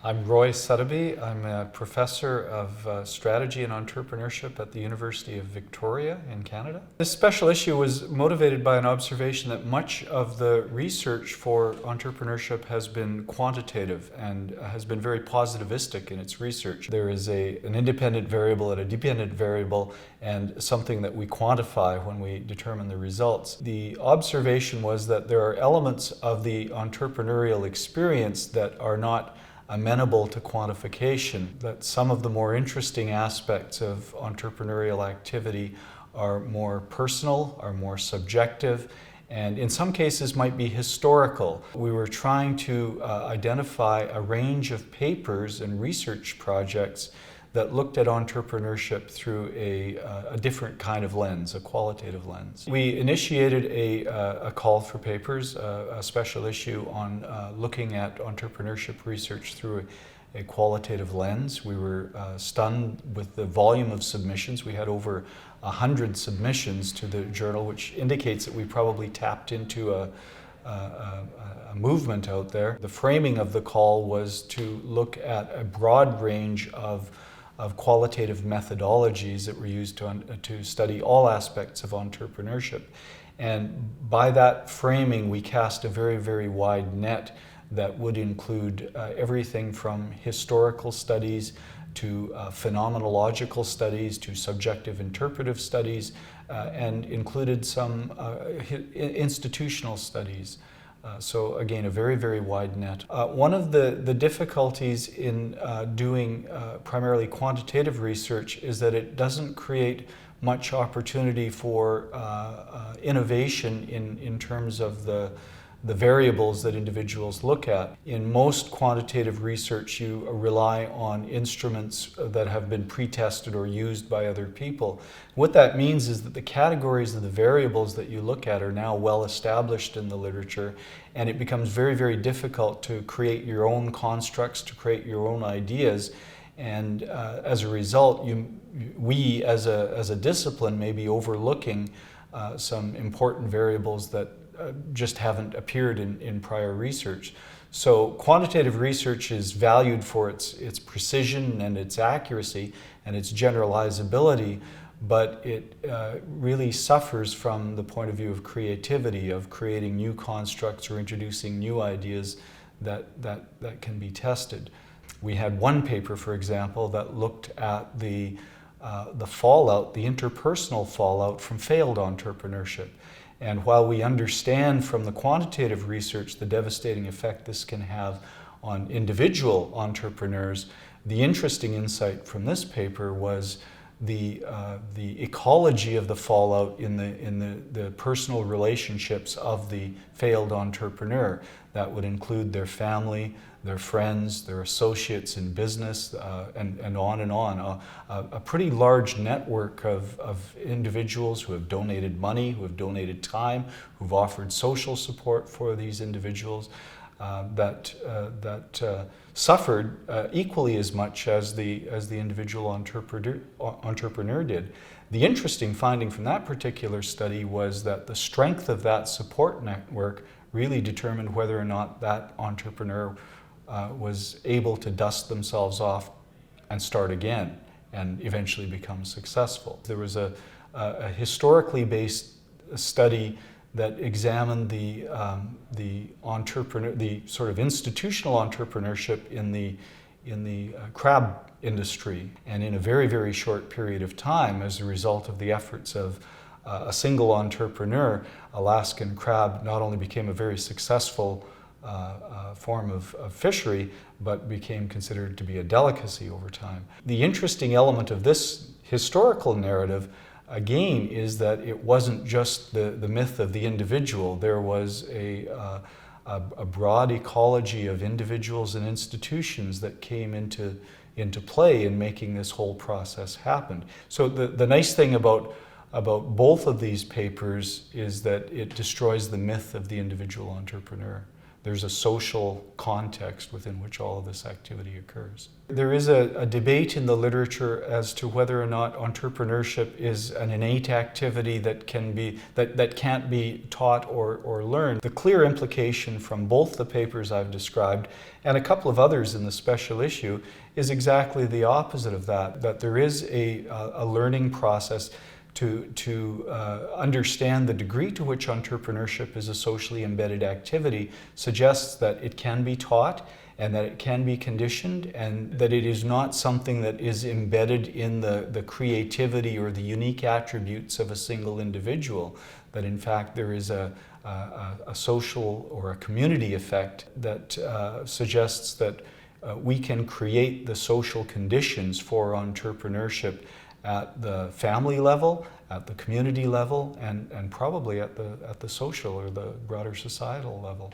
I'm Roy Suddaby. I'm a professor of strategy and entrepreneurship at the University of Victoria in Canada. This special issue was motivated by an observation that much of the research for entrepreneurship has been quantitative and has been very positivistic in its research. There is an independent variable and a dependent variable and something that we quantify when we determine the results. The observation was that there are elements of the entrepreneurial experience that are not amenable to quantification, that some of the more interesting aspects of entrepreneurial activity are more personal, are more subjective, and in some cases might be historical. We were trying to identify a range of papers and research projects that looked at entrepreneurship through a different kind of lens, a qualitative lens. We initiated a call for papers, a special issue on looking at entrepreneurship research through a qualitative lens. We were stunned with the volume of submissions. We had over 100 submissions to the journal, which indicates that we probably tapped into a movement out there. The framing of the call was to look at a broad range of qualitative methodologies that were used to study all aspects of entrepreneurship. And by that framing, we cast a very, very wide net that would include everything from historical studies to phenomenological studies to subjective interpretive studies, and included some institutional studies. So again, a very, very wide net. One of the difficulties in doing primarily quantitative research is that it doesn't create much opportunity for innovation in terms of the variables that individuals look at. In most quantitative research, you rely on instruments that have been pre-tested or used by other people. What that means is that the categories of the variables that you look at are now well established in the literature, and it becomes very, very difficult to create your own constructs, to create your own ideas. And as a result, we as a discipline may be overlooking some important variables that just haven't appeared in prior research. So quantitative research is valued for its precision and its accuracy and its generalizability, but it really suffers from the point of view of creativity, of creating new constructs or introducing new ideas that can be tested. We had one paper, for example, that looked at the fallout, the interpersonal fallout from failed entrepreneurship. And while we understand from the quantitative research the devastating effect this can have on individual entrepreneurs, the interesting insight from this paper was the ecology of the fallout in the personal relationships of the failed entrepreneur. That would include their family, their friends, their associates in business, and on and on. A pretty large network of individuals who have donated money, who have donated time, who've offered social support for these individuals that suffered equally as much as the individual entrepreneur did. The interesting finding from that particular study was that the strength of that support network really determined whether or not that entrepreneur was able to dust themselves off and start again and eventually become successful. There was a historically based study that examined the sort of institutional entrepreneurship in the crab industry, and in a very, very short period of time, as a result of the efforts of a single entrepreneur, Alaskan crab not only became a very successful form of fishery, but became considered to be a delicacy over time. The interesting element of this historical narrative, again, is that it wasn't just the myth of the individual. There was a broad ecology of individuals and institutions that came into play in making this whole process happen. So the nice thing about both of these papers is that it destroys the myth of the individual entrepreneur. there's a social context within which all of this activity occurs. There is a debate in the literature as to whether or not entrepreneurship is an innate activity that can't be taught or learned. The clear implication from both the papers I've described and a couple of others in the special issue is exactly the opposite of that there is a learning process to understand the degree to which entrepreneurship is a socially embedded activity suggests that it can be taught and that it can be conditioned, and that it is not something that is embedded in the creativity or the unique attributes of a single individual, that in fact there is a social or a community effect that suggests that we can create the social conditions for entrepreneurship at the family level, at the community level, and probably at the social or the broader societal level.